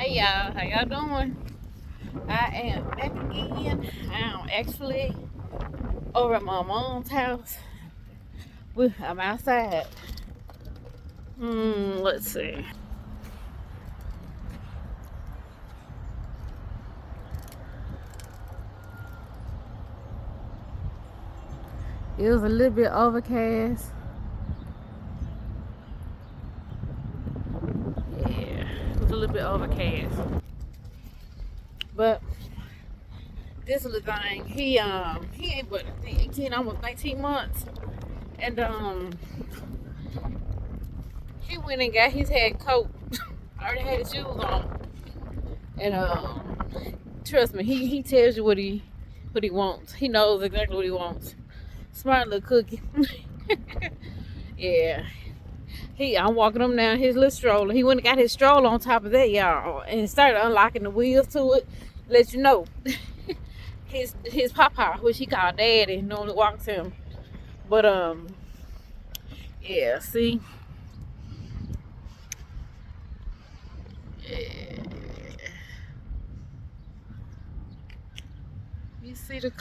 Hey y'all, how y'all doing? I am back again. I'm actually over at my mom's house. I'm outside. Let's see. It was a little bit overcast. Yeah, it was a little bit overcast. But this little thing, he ain't but I think 18, almost 19 months. And he went and got his head coat. I already had his shoes on. And trust me, he tells you what he wants. He knows exactly what he wants. Smart little cookie. Yeah. I'm walking him down his little stroller. He went and got his stroller on top of that, y'all, and started unlocking the wheels to it. Let you know. his papa, which he called daddy, normally walks him. But yeah, see? Yeah. You see the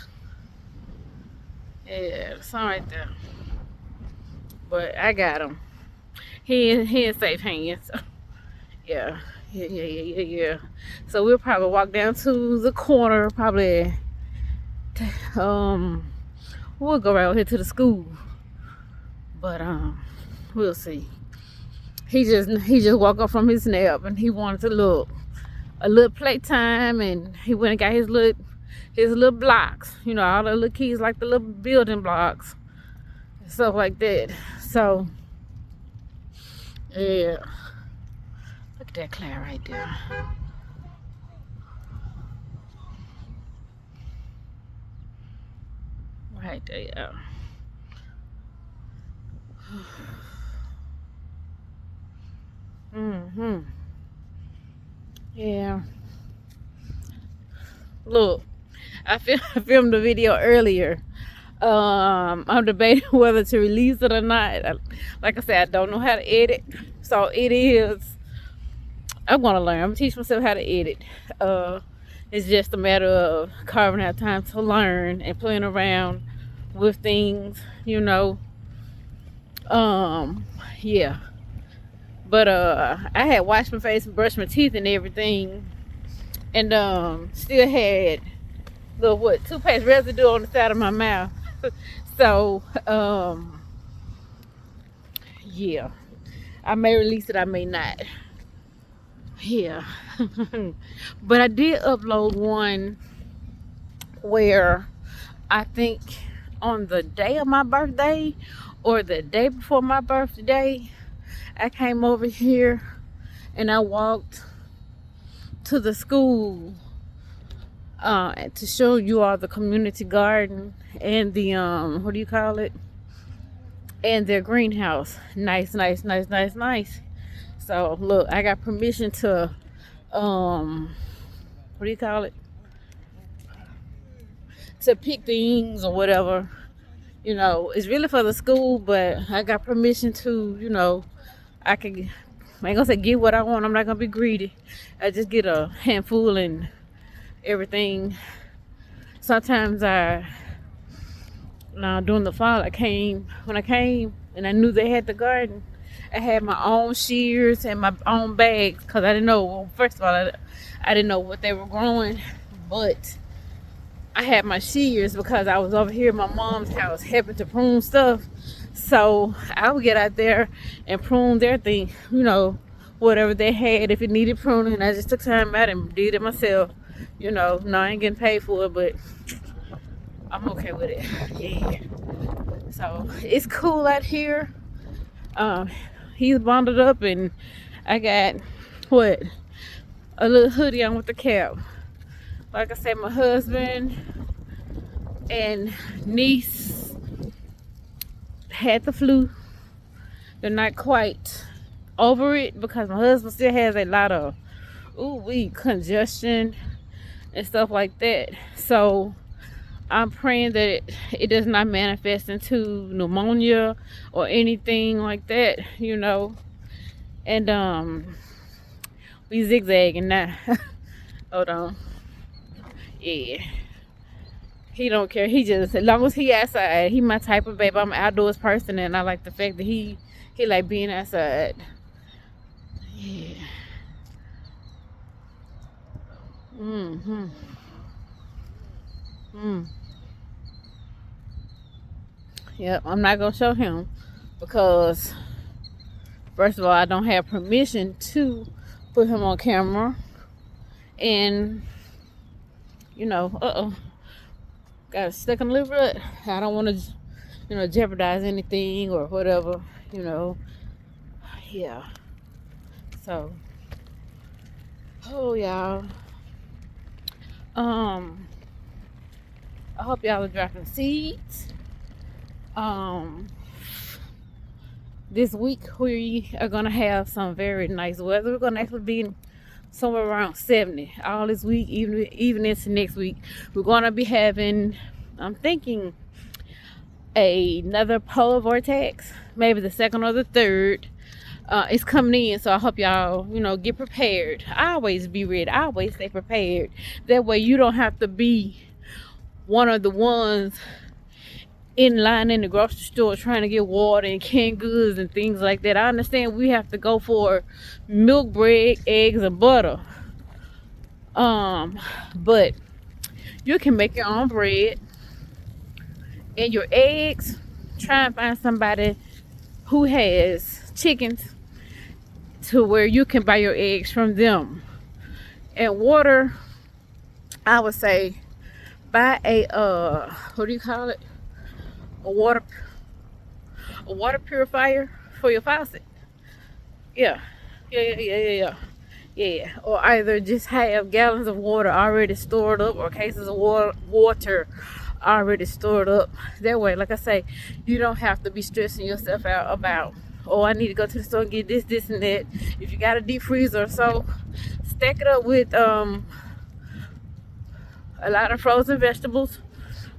yeah, the sun right there. But I got him. He in safe hands. Yeah. Yeah. So we'll probably walk down to the corner, probably we'll go right over here to the school. But we'll see. He just woke up from his nap and he wanted to look a little playtime, and he went and got his little blocks. You know, all the little kids like the little building blocks and stuff like that. So yeah. Look at that cloud right there. Right there, yeah. Yeah. Look, I filmed the video earlier. I'm debating whether to release it or not. Like I said, I don't know how to edit, so it is. I'm gonna learn. I'm gonna teach myself how to edit. It's just a matter of carving out time to learn and playing around with things, you know. Yeah. But I had washed my face and brushed my teeth and everything, and still had the toothpaste residue on the side of my mouth. So yeah, I may release it, I may not. Yeah. But I did upload one where I think on the day of my birthday or the day before my birthday, I came over here and I walked to the school to show you all the community garden and the what do you call it, and their greenhouse. Nice. So look, I got permission to what do you call it, to pick things or whatever. You know, it's really for the school, but I got permission to, you know, I ain't gonna say get what I want. I'm not gonna be greedy. I just get a handful and everything. Sometimes during the fall, when I came and I knew they had the garden, I had my own shears and my own bags, because I didn't know, well, first of all, I didn't know what they were growing, but I had my shears because I was over here at my mom's house helping to prune stuff. So I would get out there and prune their thing, you know, whatever they had. If it needed pruning, I just took time out and did it myself. You know, no, I ain't getting paid for it, but I'm okay with it. Yeah. So it's cool out here. He's bundled up, and I got a little hoodie on with the cap. Like I said, my husband and niece had the flu. They're not quite over it because my husband still has a lot of congestion and stuff like that. So I'm praying that it does not manifest into pneumonia or anything like that, you know. And be zigzagging now. Hold on. Yeah. He don't care. He just, as long as he outside, he my type of baby. I'm an outdoors person, and I like the fact that he like being outside. Yeah. Mm-hmm. Yep, I'm not gonna show him because first of all, I don't have permission to put him on camera, and got a stuck in the liver. I don't want to, jeopardize anything or whatever, Yeah. So, y'all. I hope y'all are dropping seeds. This week we are gonna have some very nice weather. We're gonna actually be somewhere around 70 all this week, even into next week. We're gonna be having, I'm thinking, another polar vortex, maybe the second or the third. It's coming in, so I hope y'all, get prepared. I always be ready. I always stay prepared. That way you don't have to be one of the ones in line in the grocery store trying to get water and canned goods and things like that. I understand we have to go for milk, bread, eggs, and butter. But you can make your own bread and your eggs. Try and find somebody who has chickens to where you can buy your eggs from them. And water, I would say buy a what do you call it? A water purifier for your faucet. Yeah. Or either just have gallons of water already stored up, or cases of water already stored up. That way, like I say, you don't have to be stressing yourself out about, oh, I need to go to the store and get this and that. If you got a deep freezer or so, stack it up with a lot of frozen vegetables.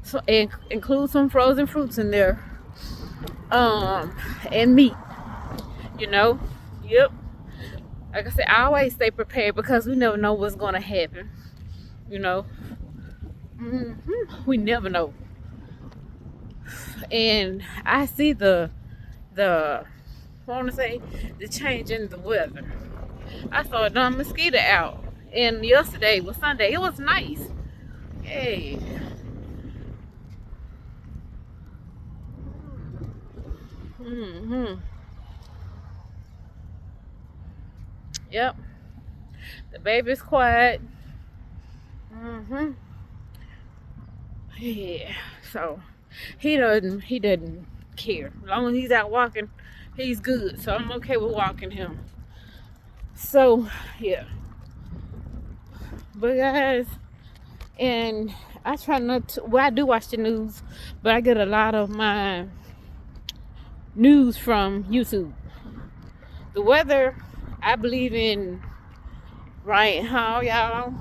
So, and include some frozen fruits in there, and meat. Yep. Like I said, I always stay prepared because we never know what's gonna happen. We never know. And I see the change in the weather. I saw a dumb mosquito out, and yesterday was Sunday. It was nice. Hey. Yep. The baby's quiet. Yeah. So he doesn't care. As long as he's out walking, he's good. So I'm okay with walking him. So yeah. But guys, and I try not to, well, I do watch the news, but I get a lot of my news from YouTube. The weather, I believe in Ryan Hall, y'all.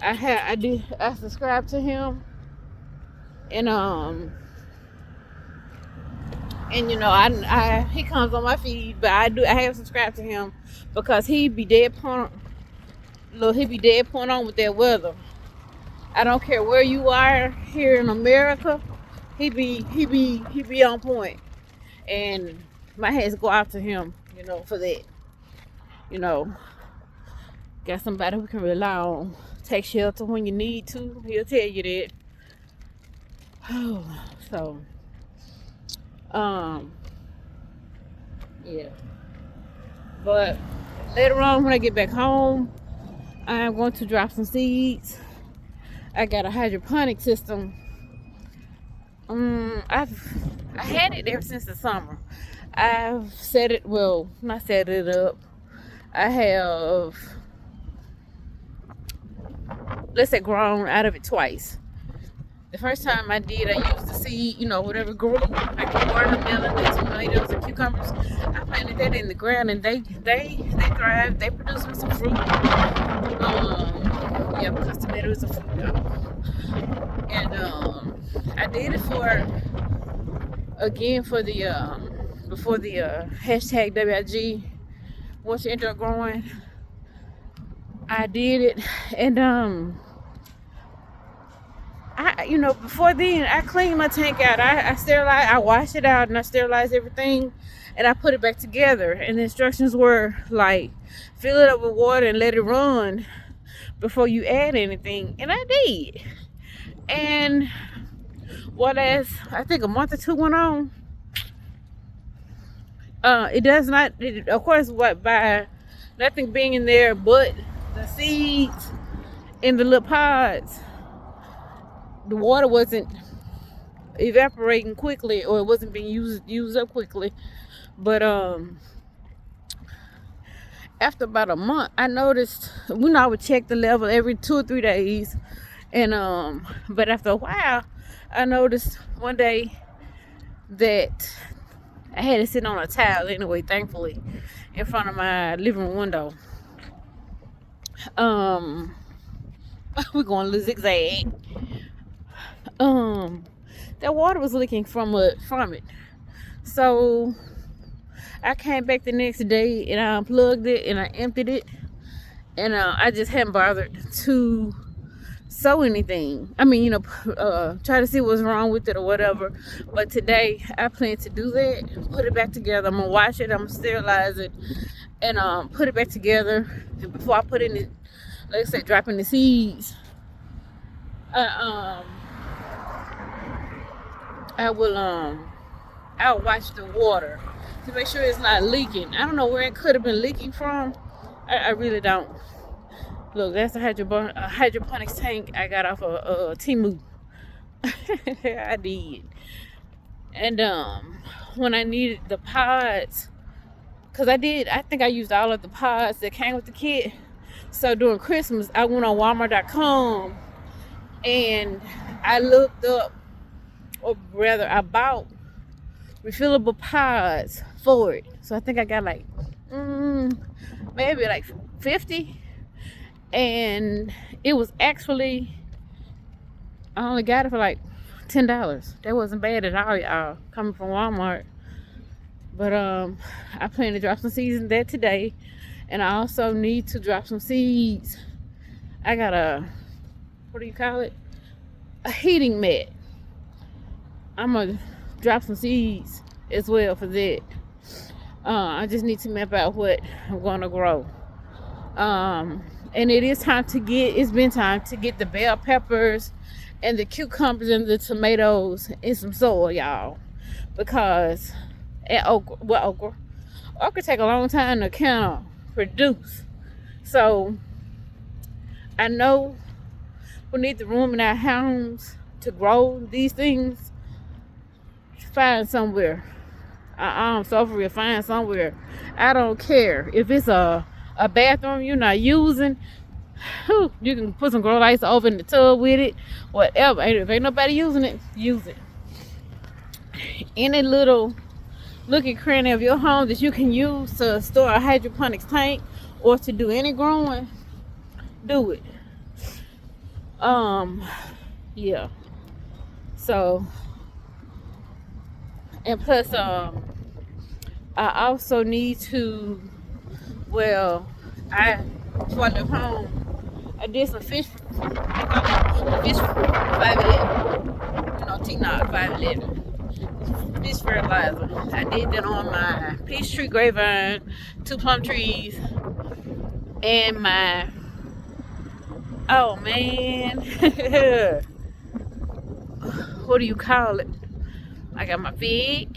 I subscribe to him, and he comes on my feed, but I have subscribed to him because he be dead point on with that weather. I don't care where you are here in America, he be on point, and my hands go out to him, for that. Got somebody who can rely on. Take shelter when you need to. He'll tell you that. So, yeah. But later on, when I get back home, I'm going to drop some seeds. I got a hydroponic system. I had it ever since the summer. I've not set it up. I have, let's say, grown out of it twice. The first time I did, I used the seed, whatever grew, like watermelon and tomatoes and cucumbers. I planted that in the ground, and they thrive. They produce me some fruit. Because tomatoes are fruit, And I did it for the before the hashtag WIG. Once you enter growing, I did it, and before then, I cleaned my tank out. I sterilized, I washed it out, and I sterilized everything, and I put it back together. And the instructions were like, fill it up with water and let it run before you add anything. And I did. And as I think a month or two went on, it does not. Of course, by nothing being in there but the seeds in the little pods, the water wasn't evaporating quickly, or it wasn't being used up quickly. But after about a month, I noticed, I would check the level every 2 or 3 days, and but after a while, I noticed one day that I had it sitting on a towel anyway, thankfully, in front of my living room window. We're going a little zigzag. That water was leaking from it. So I came back the next day and I unplugged it and I emptied it, and I just hadn't bothered to sew anything. I mean, try to see what's wrong with it or whatever. But today I plan to do that, put it back together. I'm gonna wash it, I'm gonna sterilize it, and put it back together. And before I put in it, like I said, dropping the seeds, I'll watch the water to make sure it's not leaking. I don't know where it could have been leaking from. I really don't. Look, that's a hydroponics tank I got off of Temu. I did. And when I needed the pods, because I think I used all of the pods that came with the kit. So during Christmas, I went on Walmart.com and I looked up, or rather I bought refillable pods for it. So I think I got like maybe like 50, and it was actually, I only got it for like $10. That wasn't bad at all, y'all, coming from Walmart. But I plan to drop some seeds in there today, and I also need to drop some seeds. I got a heating mat. I'm gonna drop some seeds as well for that. I just need to map out what I'm gonna grow. And it's been time to get the bell peppers and the cucumbers and the tomatoes in some soil, y'all, because okra take a long time to kind of produce. So I know we need the room in our homes to grow these things. Find somewhere. So for real, find somewhere. I don't care if it's a bathroom you're not using. You can put some grow lights over in the tub with it, whatever. If ain't nobody using it, use it. Any little looking cranny of your home that you can use to store a hydroponics tank or to do any growing, do it. Yeah. So, and plus, I also need to, before I left home, I did some fish 511. T-Knock 511. Fish fertilizer. I did that on my peach tree, grapevine, 2 plum trees, and my, oh man, what do you call it? I got my fig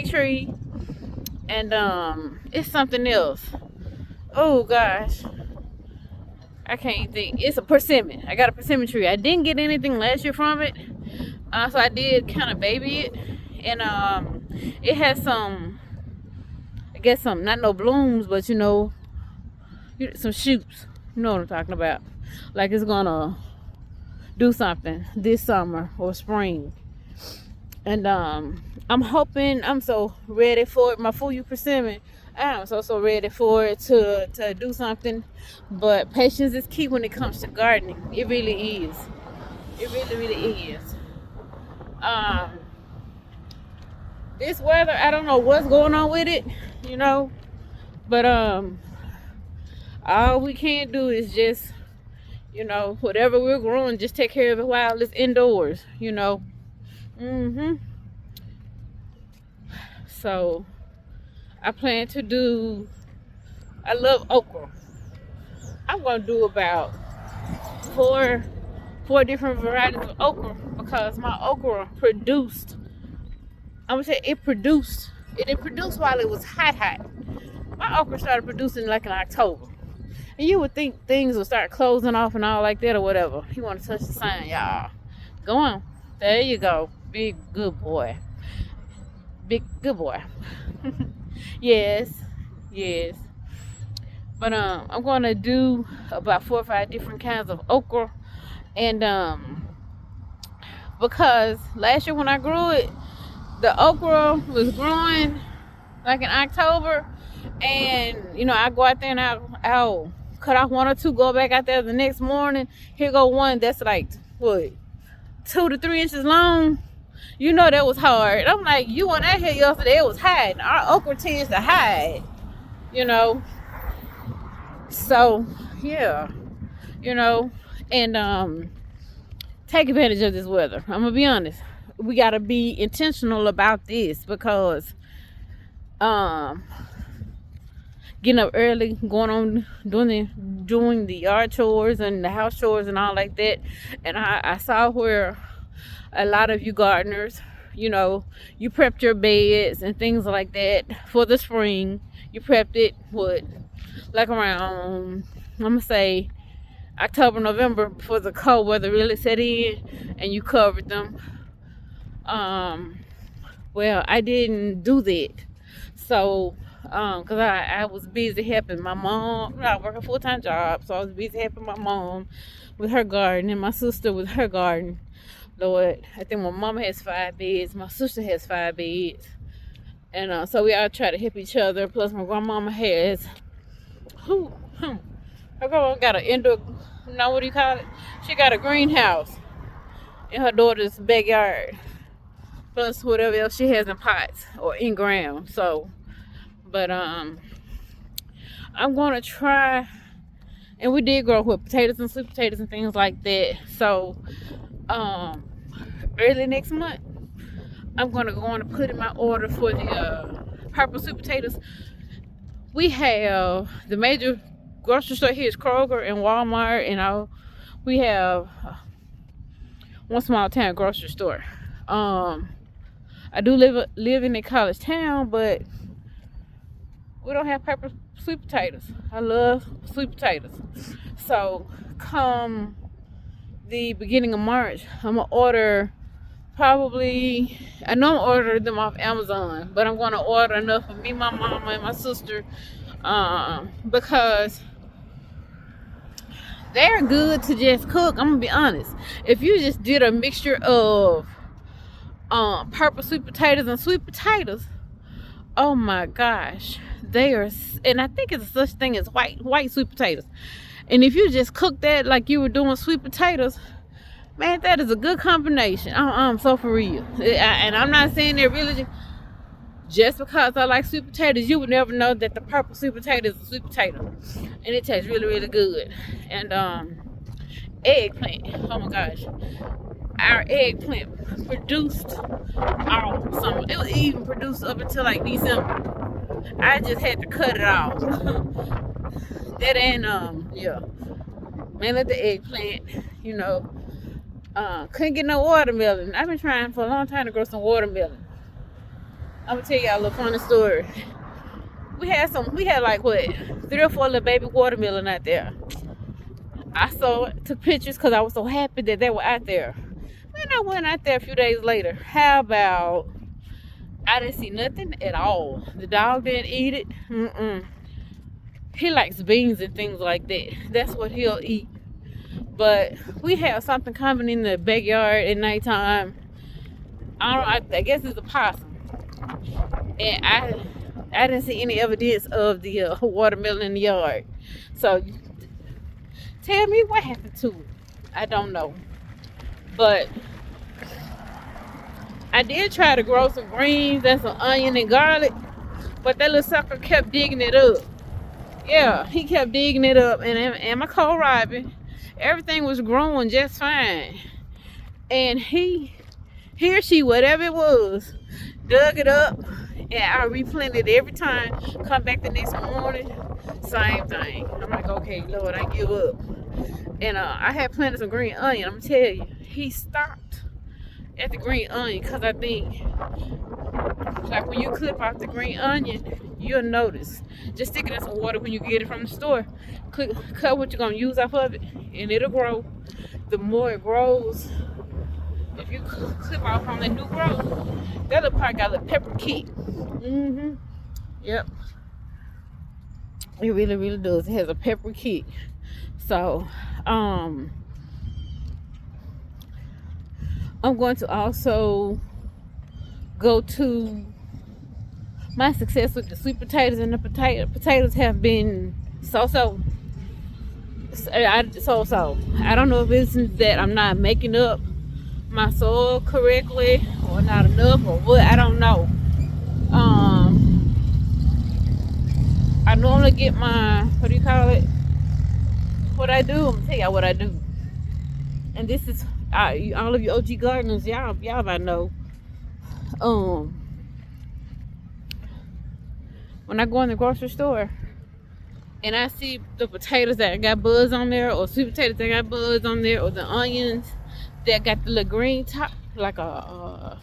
tree, and it's something else. Oh gosh, I can't think. It's a persimmon. I got a persimmon tree. I didn't get anything last year from it, so I did kind of baby it, and it has some, I guess some, not no blooms, but some shoots. You know what I'm talking about? Like it's gonna do something this summer or spring. And I'm hoping, I'm so ready for it. My Fuyu persimmon, I'm so ready for it to do something. But patience is key when it comes to gardening. It really is. It really, really is. This weather, I don't know what's going on with it, you know. But all we can do is just, whatever we're growing, just take care of it while it's indoors, So I plan to do. I love okra. I'm gonna do about four different varieties of okra because my okra produced. I'm gonna say it produced. It didn't produce while it was hot. My okra started producing like in October. And you would think things would start closing off and all like that or whatever. You want to touch the sign, y'all. Go on. There you go. Big good boy. Big good boy. Yes. But I'm gonna do about 4 or 5 different kinds of okra. And because last year when I grew it, the okra was growing like in October. And I go out there and I'll cut off 1 or 2, go back out there the next morning. Here go one that's like what, 2 to 3 inches long. That was hard. I'm like, you went out here yesterday, it was hiding. Our okra tends to hide, So yeah, and take advantage of this weather. I'm gonna be honest. We gotta be intentional about this because getting up early, going on doing the yard chores and the house chores and all like that. And I saw where a lot of you gardeners, you prepped your beds and things like that for the spring. You prepped it like around, I'm gonna say October, November, before the cold weather really set in, and you covered them. Well, I didn't do that. So because I was busy helping my mom. I work a full-time job, so I was busy helping my mom with her garden and my sister with her garden. Lord, I think my mama has 5 beds, my sister has 5 beds, and so we all try to help each other. Plus my grandmama has her grandma got an indoor, what do you call it? She got a greenhouse in her daughter's backyard, plus whatever else she has in pots or in ground. So but I'm gonna try, and we did grow with potatoes and sweet potatoes and things like that. So early next month, I'm gonna go on and put in my order for the purple sweet potatoes. We have the major grocery store here is Kroger and Walmart, and we have one small town grocery store. I do live in a college town, but we don't have purple sweet potatoes. I love sweet potatoes. So come the beginning of March, I'm gonna order probably, I know I'm ordering them off Amazon, but I'm gonna order enough for me, my mama, and my sister, because they're good to just cook. I'm gonna be honest. If you just did a mixture of purple sweet potatoes and sweet potatoes, oh my gosh, they are. And I think it's such thing as white sweet potatoes. And if you just cook that like you were doing sweet potatoes, man, that is a good combination. I'm so for real. And I'm not saying they're really just because I like sweet potatoes. You would never know that the purple sweet potato is a sweet potato, and it tastes really, really good. And eggplant. Oh my gosh, our eggplant produced all summer. It was even produced up until like December. I just had to cut it off. That and yeah, man, let the eggplant, couldn't get no watermelon. I've been trying for a long time to grow some watermelon. I'm gonna tell y'all a little funny story. We had like 3 or 4 little baby watermelon out there. I took pictures because I was so happy that they were out there. Then I went out there a few days later. How about I didn't see nothing at all. The dog didn't eat it. He likes beans and things like that. That's what he'll eat. But we have something coming in the backyard at nighttime. I guess it's a possum. And I didn't see any evidence of the watermelon in the yard. So tell me what happened to it. I don't know. But I did try to grow some greens and some onion and garlic, but that little sucker kept digging it up. Yeah, he kept digging it up, and my kohlrabi, everything was growing just fine. And he or she, whatever it was, dug it up, and I replanted it every time. Come back the next morning, same thing. I'm like, okay, Lord, I give up. And I had planted some green onion. I'm gonna tell you, he stopped at the green onion because I think, like, when you clip off the green onion, you'll notice. Just stick it in some water when you get it from the store. Cut what you're gonna use off of it, and it'll grow. The more it grows, if you clip off on the new growth, that little part got a little pepper kick. Yep. It really, really does. It has a pepper kick. So, I'm going to also go to my success with the sweet potatoes, and the potatoes have been so. I don't know if it's that I'm not making up my soil correctly or not enough or what. I don't know. I normally get my, what do you call it? What I do, I'm gonna tell y'all what I do. And this is all of you OG gardeners, y'all might know. When I go in the grocery store and I see the potatoes that got buds on there, or sweet potatoes that got buds on there, or the onions that got the little green top, like a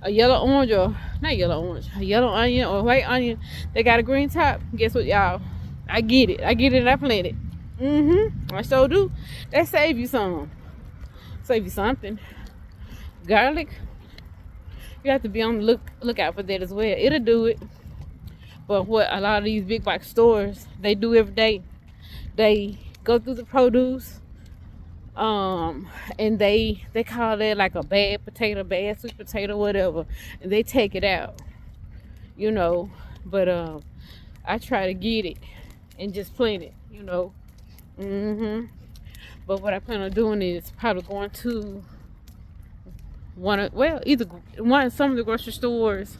yellow orange, or not yellow orange, a yellow onion or white onion that got a green top, guess what, y'all? I get it and I plant it. I sure do. That save you some. Save you something. Garlic, you have to be on the lookout for that as well. It'll do it. But what a lot of these big box stores, they do every day, they go through the produce, and they call it like a bad potato, bad sweet potato, whatever, and they take it out, you know. But I try to get it and just plant it, you know. But what I plan on doing is probably going to some of the grocery stores